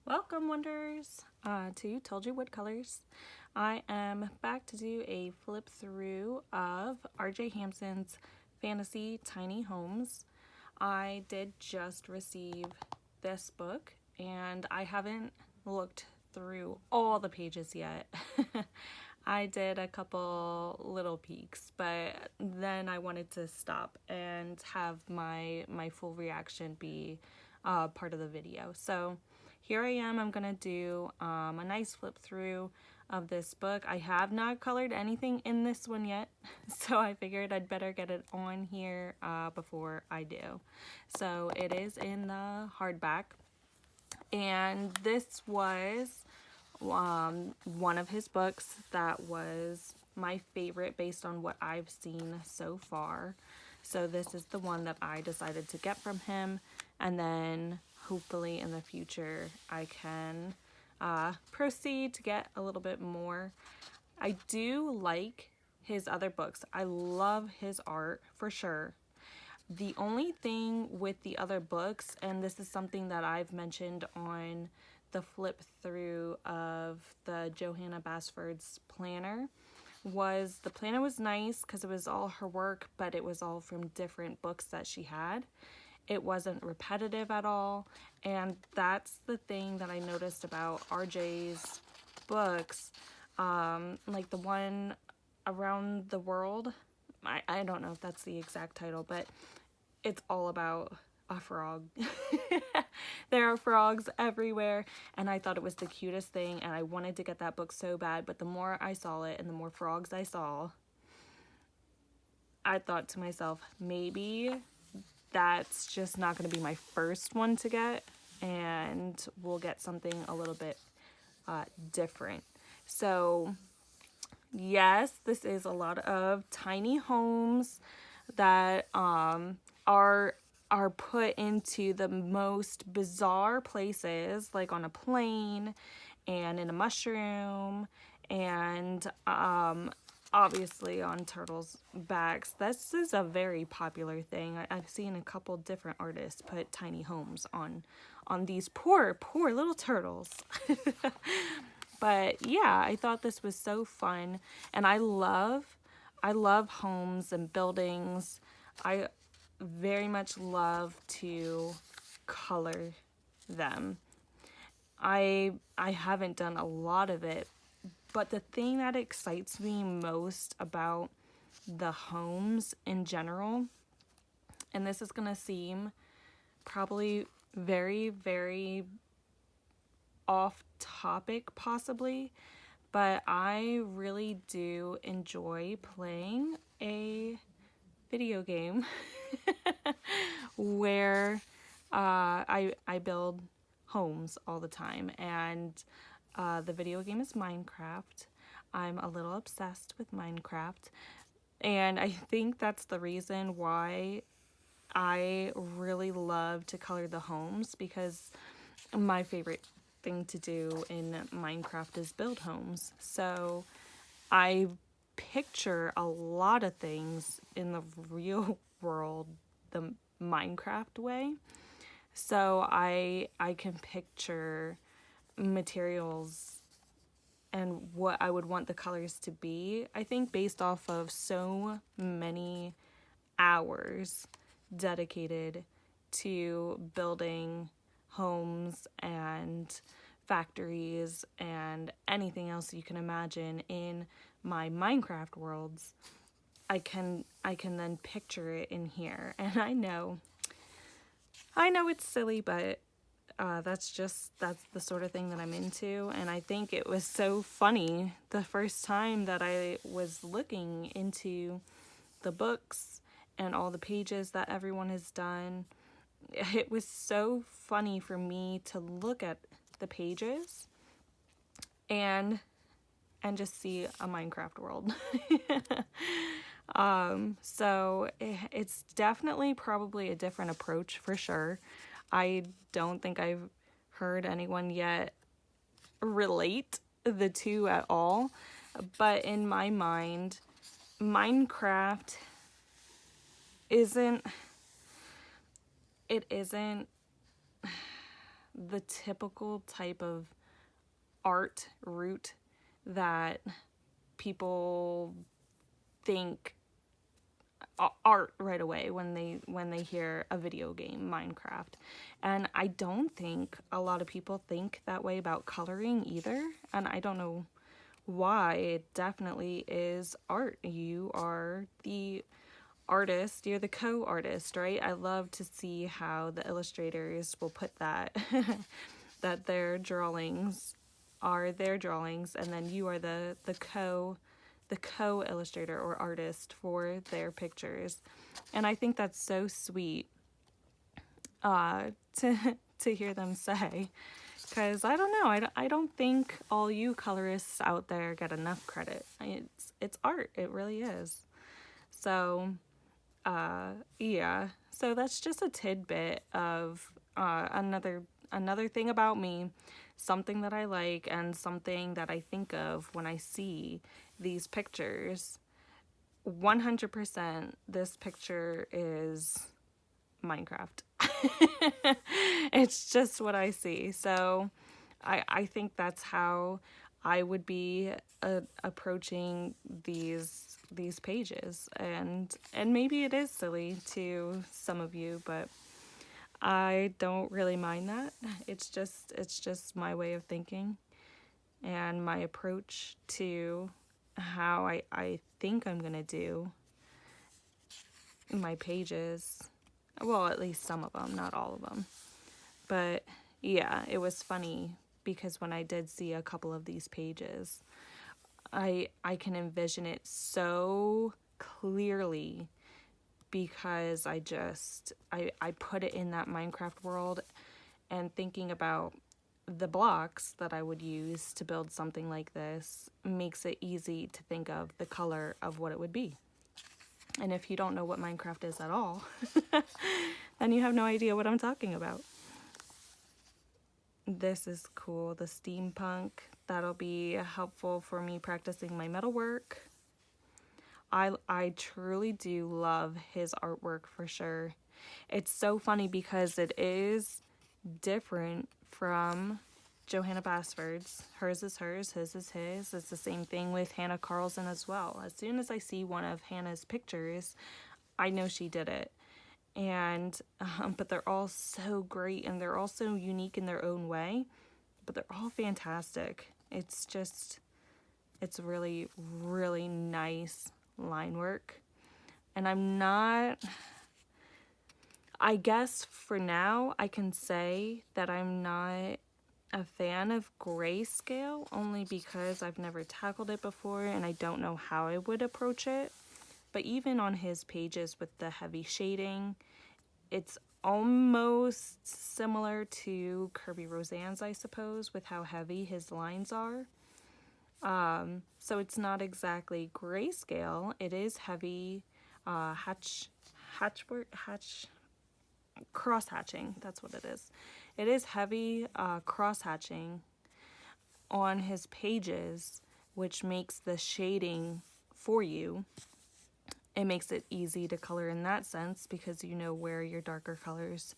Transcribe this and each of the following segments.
Welcome, Wonders, to Told You What Colors. I am back to do a flip through of RJ Hampson's Fantasy Tiny Homes. I did just receive this book, and I haven't looked through all the pages yet. I did a couple little peeks, but then I wanted to stop and have my full reaction be part of the video. So here I am. I'm gonna do a nice flip through of this book. I have not colored anything in this one yet, so I figured I'd better get it on here before I do. So it is in the hardback, and this was one of his books that was my favorite based on what I've seen so far. So this is the one that I decided to get from him, and then hopefully in the future I can proceed to get a little bit more. I do like his other books. I love his art for sure. The only thing with the other books, and this is something that I've mentioned on the flip through of the Johanna Basford's planner, was the planner was nice because it was all her work, but it was all from different books that she had. It wasn't repetitive at all, and that's the thing that I noticed about RJ's books, like the one Around the World. I don't know if that's the exact title, but it's all about a frog. There are frogs everywhere, and I thought it was the cutest thing, and I wanted to get that book so bad, but the more I saw it and the more frogs I saw, I thought to myself, maybe that's just not going to be my first one to get, and we'll get something a little bit different. So yes, this is a lot of tiny homes that are put into the most bizarre places, like on a plane and in a mushroom, and obviously on turtles' backs. This is a very popular thing. I've seen a couple different artists put tiny homes on these poor little turtles. But yeah, I thought this was so fun, and I love homes and buildings. I very much love to color them. I haven't done a lot of it, but the thing that excites me most about the homes in general, and this is gonna seem probably very, very off topic possibly, but I really do enjoy playing a video game where I build homes all the time, and the video game is Minecraft. I'm a little obsessed with Minecraft, and I think that's the reason why I really love to color the homes, because my favorite thing to do in Minecraft is build homes. So I picture a lot of things in the real world the Minecraft way. So I can picture materials and what I would want the colors to be, I think, based off of so many hours dedicated to building homes and factories and anything else you can imagine in my Minecraft worlds. I can then picture it in here, and I know it's silly, but that's the sort of thing that I'm into. And I think it was so funny the first time that I was looking into the books and all the pages that everyone has done. It was so funny for me to look at the pages and just see a Minecraft world. So it's definitely probably a different approach for sure. I don't think I've heard anyone yet relate the two at all, but in my mind, Minecraft isn't the typical type of art route that people think art right away when they hear a video game, Minecraft. And I don't think a lot of people think that way about coloring either, and I don't know why. It definitely is art. You are the artist, you're the co-artist, right? I love to see how the illustrators will put that that their drawings are their drawings, and then you are the co-illustrator or artist for their pictures. And I think that's so sweet to to hear them say, because I don't know, I don't think all you colorists out there get enough credit. It's art, it really is. So yeah, so that's just a tidbit of another thing about me, something that I like and something that I think of when I see these pictures. 100% this picture is Minecraft. It's just what I see. So I think that's how I would be approaching these pages, and maybe it is silly to some of you, but I don't really mind that. It's just my way of thinking and my approach to how I think I'm gonna do my pages. Well, at least some of them, not all of them. But yeah, it was funny because when I did see a couple of these pages, I can envision it so clearly because I put it in that Minecraft world, and thinking about the blocks that I would use to build something like this makes it easy to think of the color of what it would be. And if you don't know what Minecraft is at all, then you have no idea what I'm talking about. This is cool, the steampunk. That'll be helpful for me practicing my metalwork. I truly do love his artwork for sure. It's so funny because it is different from Johanna Basford's. Hers is hers, his is his. It's the same thing with Hannah Carlson as well. As soon as I see one of Hannah's pictures, I know she did it. And but they're all so great, and they're all so unique in their own way, but they're all fantastic. It's really, really nice line work. And I guess for now I can say that I'm not a fan of grayscale, only because I've never tackled it before and I don't know how I would approach it. But even on his pages with the heavy shading, it's almost similar to Kirby Roseanne's, I suppose, with how heavy his lines are. So it's not exactly grayscale. It is heavy cross hatching. That's what it is. It is heavy cross hatching on his pages, which makes the shading for you. It makes it easy to color in that sense because you know where your darker colors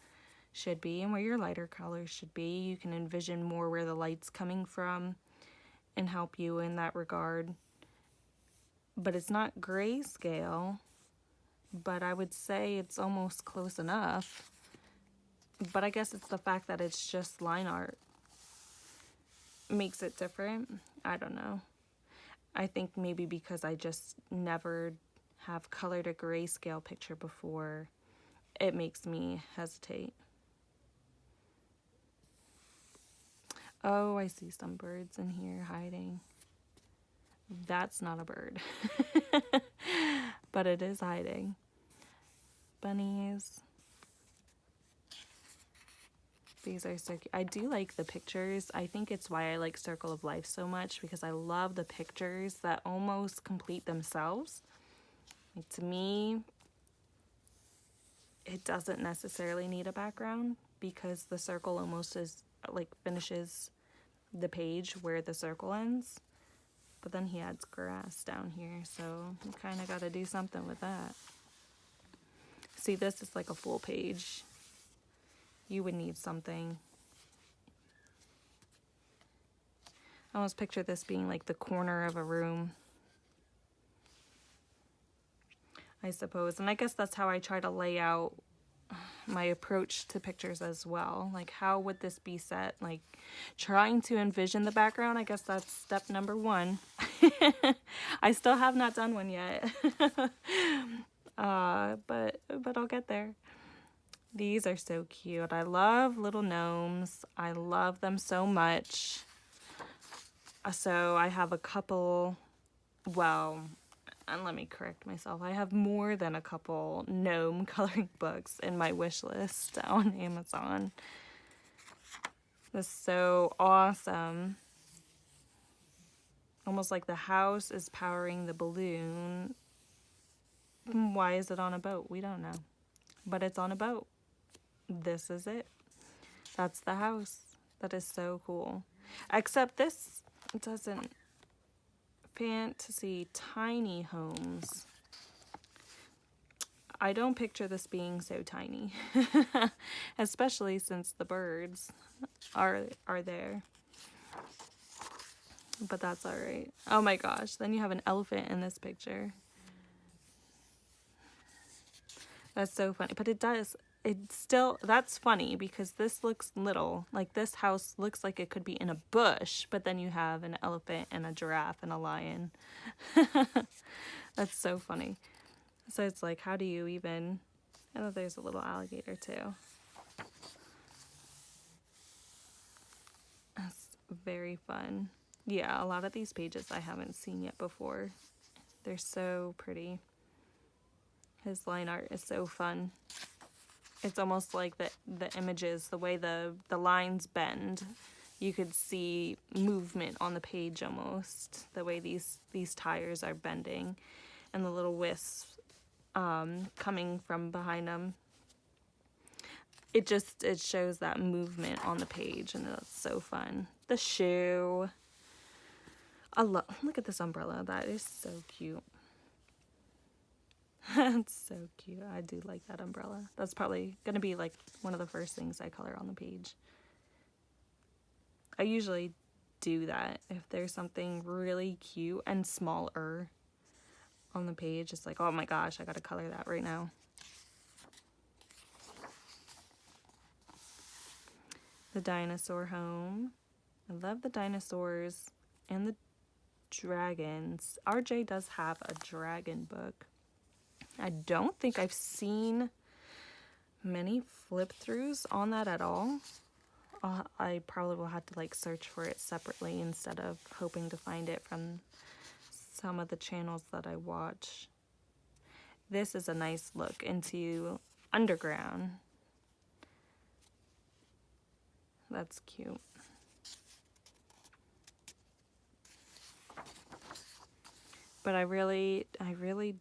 should be and where your lighter colors should be. You can envision more where the light's coming from and help you in that regard. But it's not grayscale, but I would say it's almost close enough. But I guess it's the fact that it's just line art makes it different. I don't know. I think maybe because I just never have colored a grayscale picture before, it makes me hesitate. Oh, I see some birds in here hiding. That's not a bird. But it is hiding. Bunnies. These are so cute. I do like the pictures. I think it's why I like Circle of Life so much, because I love the pictures that almost complete themselves. Like, to me, it doesn't necessarily need a background because the circle almost is like finishes the page where the circle ends. But then he adds grass down here, so you kind of got to do something with that. See, this is like a full page. You would need something I almost picture this being like the corner of a room, I suppose. And I guess that's how I try to lay out my approach to pictures as well. Like, how would this be set? Like, trying to envision the background. I guess that's step number one. I still have not done one yet. But I'll get there. These are so cute. I love little gnomes. I love them so much. So I have a couple, well, and let me correct myself. I have more than a couple gnome coloring books in my wish list on Amazon. This is so awesome. Almost like the house is powering the balloon. Why is it on a boat? We don't know. But it's on a boat. This is it. That's the house. That is so cool. Except this doesn't. Fantasy tiny homes. I don't picture this being so tiny. Especially since the birds are there. But that's alright. Oh my gosh, then you have an elephant in this picture. That's so funny. But it's still, that's funny because this looks little. Like, this house looks like it could be in a bush, but then you have an elephant and a giraffe and a lion. That's so funny. So it's like, how do you even, oh, there's a little alligator too. That's very fun. Yeah, a lot of these pages I haven't seen yet before. They're so pretty. His line art is so fun. It's almost like the images, the way the lines bend. You could see movement on the page almost. The way these tires are bending. And the little wisps coming from behind them. It shows that movement on the page, and that's so fun. The shoe. Look at this umbrella. That is so cute. That's so cute. I do like that umbrella. That's probably going to be like one of the first things I color on the page. I usually do that if there's something really cute and smaller on the page. It's like, oh my gosh, I got to color that right now. The dinosaur home. I love the dinosaurs and the dragons. RJ does have a dragon book. I don't think I've seen many flip-throughs on that at all. I probably will have to like search for it separately instead of hoping to find it from some of the channels that I watch. This is a nice look into underground. That's cute. But I really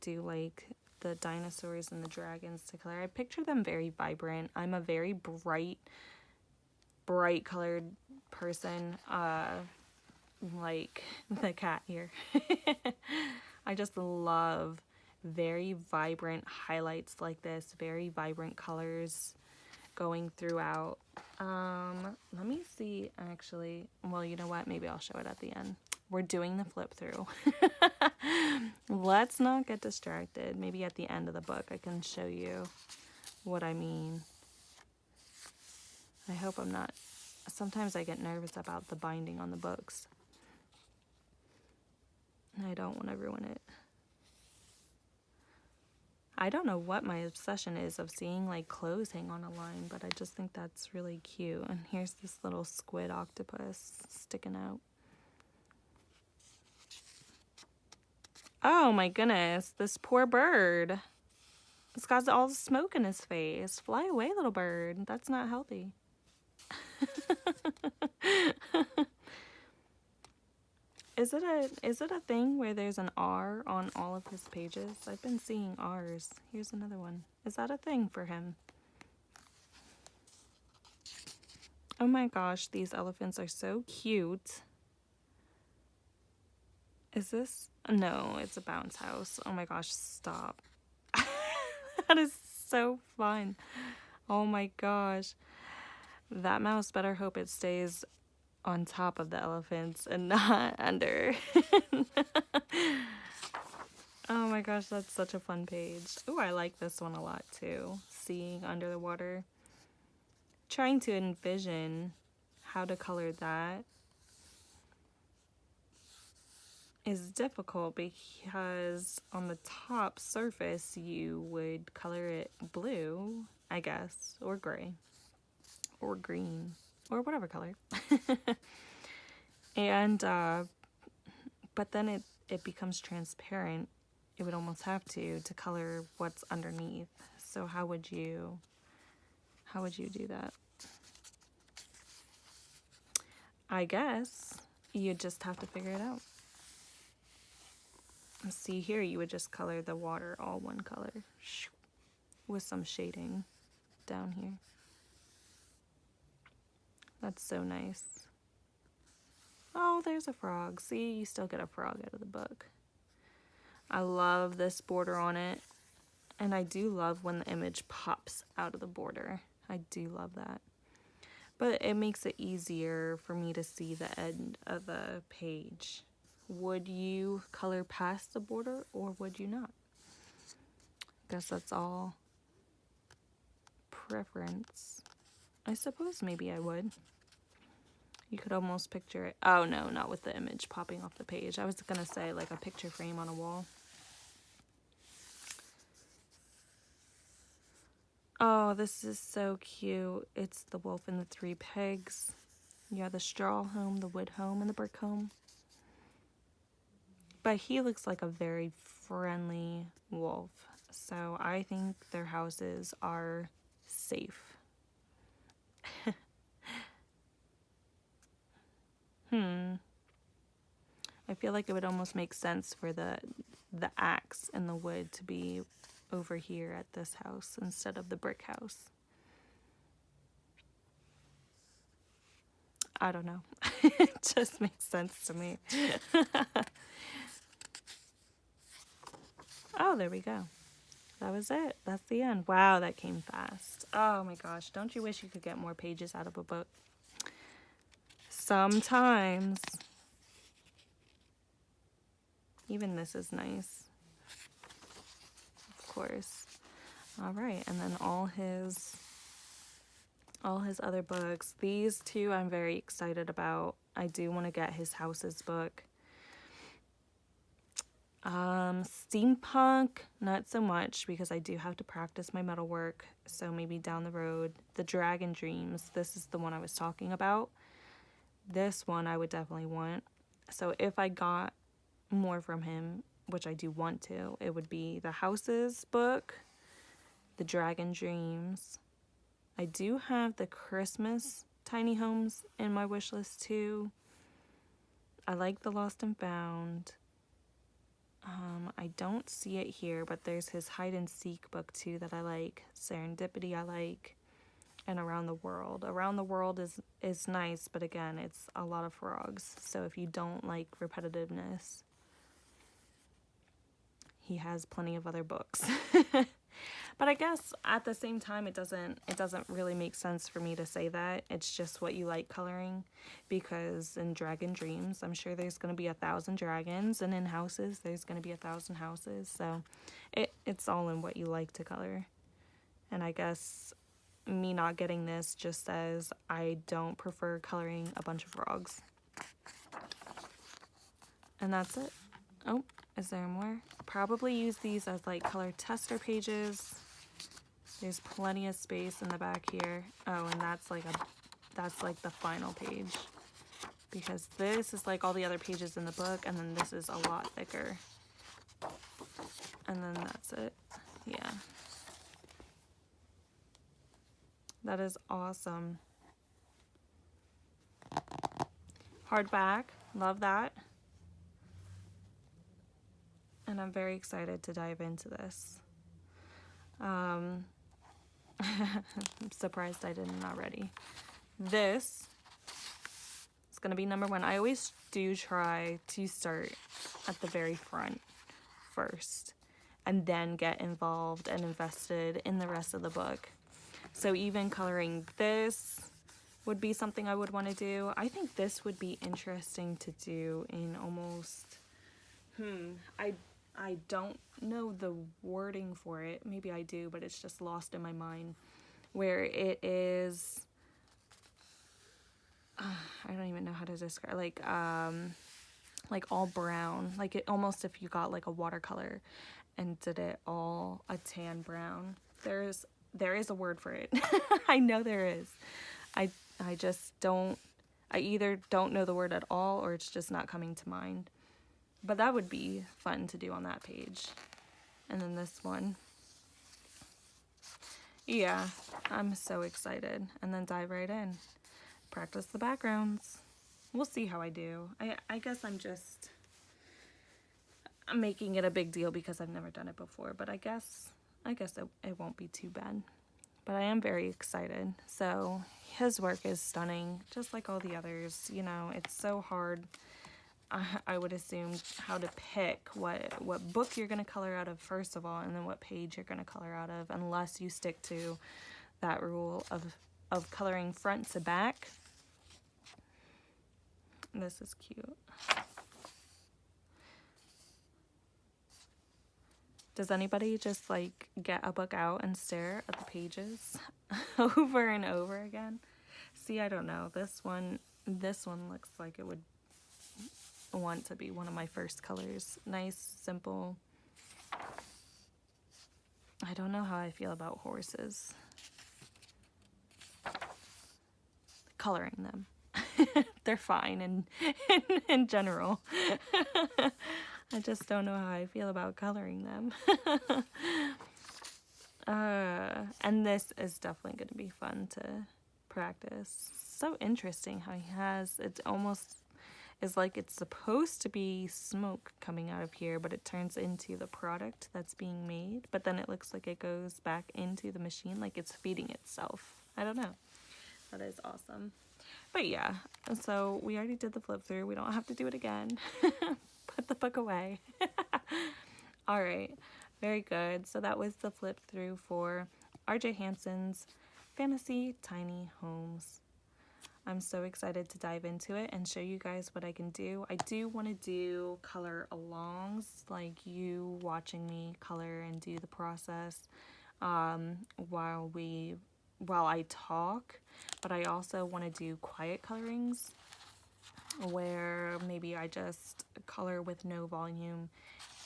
do like the dinosaurs and the dragons to color. I picture them very vibrant. I'm a very bright colored person, like the cat here. I just love very vibrant highlights like this, very vibrant colors going throughout. Let me see, actually. Well, you know what? Maybe I'll show it at the end. We're doing the flip through. Let's not get distracted. Maybe at the end of the book I can show you what I mean. I hope I'm not. Sometimes I get nervous about the binding on the books. I don't want to ruin it. I don't know what my obsession is of seeing like clothes hang on a line, but I just think that's really cute. And here's this little squid octopus sticking out. Oh my goodness, this poor bird. It's got all the smoke in his face. Fly away, little bird. That's not healthy. Is it a thing where there's an R on all of his pages? I've been seeing R's. Here's another one. Is that a thing for him? Oh my gosh, these elephants are so cute. Is this? No, it's a bounce house. Oh my gosh, stop. That is so fun. Oh my gosh. That mouse better hope it stays on top of the elephants and not under. Oh my gosh, that's such a fun page. Oh, I like this one a lot too. Seeing under the water. Trying to envision how to color that is difficult because on the top surface you would color it blue, I guess, or gray, or green, or whatever color. And but then it becomes transparent. It would almost have to color what's underneath. So how would you do that? I guess you just have to figure it out. See here, you would just color the water all one color with some shading down here. That's so nice. Oh, there's a frog. See, you still get a frog out of the book. I love this border on it. And I do love when the image pops out of the border. I do love that. But it makes it easier for me to see the end of the page. Would you color past the border or would you not? Guess that's all preference. I suppose maybe I would. You could almost picture it. Oh no, not with the image popping off the page. I was gonna say like a picture frame on a wall. Oh, this is so cute. It's the wolf and the three pigs. You have the straw home, the wood home, and the brick home. But he looks like a very friendly wolf. So I think their houses are safe. I feel like it would almost make sense for the axe and the wood to be over here at this house instead of the brick house. I don't know. It just makes sense to me. Oh, there we go. That was it. That's the end. Wow, that came fast. Oh my gosh. Don't you wish you could get more pages out of a book? Sometimes. Even this is nice. Of course. All right, and then all his other books. These two I'm very excited about. I do want to get his houses book. Steampunk, not so much because I do have to practice my metalwork, so maybe down the road. The Dragon Dreams, this is the one I was talking about. This one I would definitely want. So if I got more from him, which I do want to, it would be the Houses book, the Dragon Dreams. I do have the Christmas tiny homes in my wish list too. I like the Lost and Found. I don't see it here, but there's his hide and seek book too that I like. Serendipity I like. And Around the World. Around the World is nice, but again, it's a lot of frogs. So if you don't like repetitiveness, he has plenty of other books. But I guess at the same time, it doesn't really make sense for me to say that. It's just what you like coloring, because in Dragon Dreams, I'm sure there's going to be 1,000 dragons, and in Houses, there's going to be 1,000 houses. So it's all in what you like to color. And I guess me not getting this just says I don't prefer coloring a bunch of frogs. And that's it. Oh, is there more? Probably use these as like color tester pages. There's plenty of space in the back here. Oh, and that's like the final page, because this is like all the other pages in the book, and then this is a lot thicker. And then that's it. Yeah. That is awesome. Hardback, love that. And I'm very excited to dive into this. I'm surprised I didn't already. This is going to be number 1. I always do try to start at the very front first, and then get involved and invested in the rest of the book. So even coloring this, would be something I would want to do. I think this would be interesting to do in almost, I don't know the wording for it. Maybe I do, but it's just lost in my mind. Where it is, I don't even know how to describe, like all brown, like it almost if you got like a watercolor and did it all a tan brown. There is a word for it. I know there is. I just don't, I either don't know the word at all or it's just not coming to mind. But that would be fun to do on that page. And then this one. Yeah, I'm so excited. And then dive right in. Practice the backgrounds. We'll see how I do. I guess I'm making it a big deal because I've never done it before. But I guess it won't be too bad. But I am very excited. So his work is stunning, just like all the others. You know, it's so hard, I would assume, how to pick what book you're going to color out of first of all, and then what page you're going to color out of, unless you stick to that rule of coloring front to back. This is cute. Does anybody just like get a book out and stare at the pages over and over again? See, I don't know. This one looks like it would want to be one of my first colors. Nice, simple. I don't know how I feel about horses. Coloring them. They're fine in general. I just don't know how I feel about coloring them. And this is definitely going to be fun to practice. So interesting how he has, it almost is like it's supposed to be smoke coming out of here, but it turns into the product that's being made. But then it looks like it goes back into the machine, like it's feeding itself. I don't know. That is awesome. But yeah, so we already did the flip through. We don't have to do it again. Put the book away. All right, very good. So that was the flip through for R.J. Hampson's Fantasy Tiny Homes. I'm so excited to dive into it and show you guys what I can do. I do want to do color alongs, like you watching me color and do the process while I talk, but I also want to do quiet colorings where maybe I just color with no volume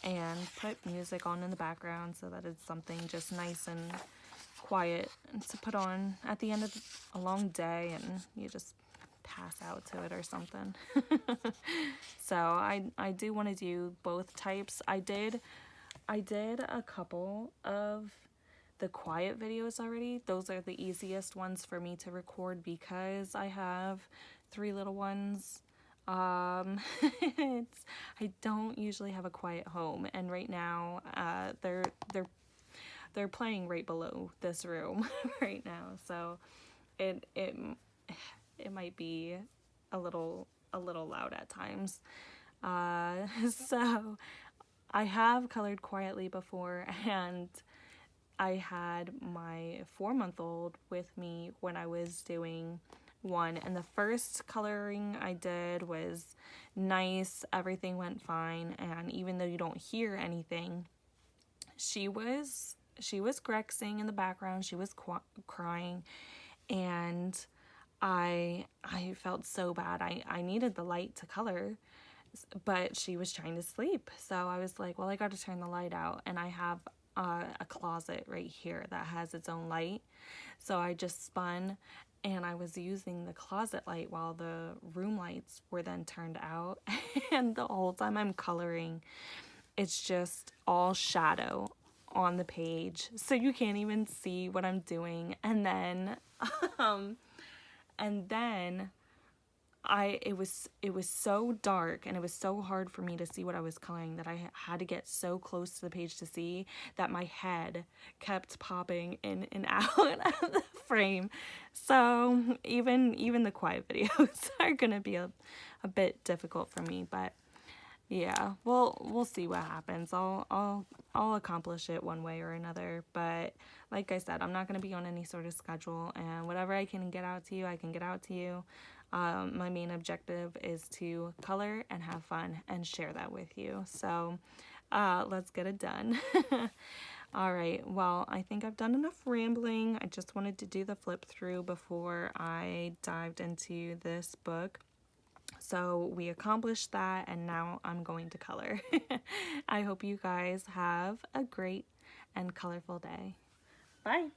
and put music on in the background so that it's something just nice and quiet to put on at the end of a long day and you just pass out to it or something. So I do want to do both types. I did a couple of the quiet videos already. Those are the easiest ones for me to record because I have 3 little ones. I don't usually have a quiet home, and right now they're playing right below this room right now, so it might be a little loud at times. So I have colored quietly before, and I had my 4-month-old with me when I was doing one, and the first coloring I did was nice. Everything went fine, and even though you don't hear anything, she was grexing in the background. She was crying, and I felt so bad. I needed the light to color, but she was trying to sleep. So I was like, well, I got to turn the light out, and I have a closet right here that has its own light. So I just spun, and I was using the closet light while the room lights were then turned out. And the whole time I'm coloring, it's just all shadow on the page, so you can't even see what I'm doing. And then it was so dark, and it was so hard for me to see what I was coloring that I had to get so close to the page to see that my head kept popping in and out of the frame. So even the quiet videos are gonna be a bit difficult for me, but Yeah, well, we'll see what happens. I'll accomplish it one way or another. But like I said, I'm not going to be on any sort of schedule, and whatever I can get out to you, I can get out to you. My main objective is to color and have fun and share that with you. So let's get it done. All right, well, I think I've done enough rambling. I just wanted to do the flip through before I dived into this book. So we accomplished that, and now I'm going to color. I hope you guys have a great and colorful day. Bye.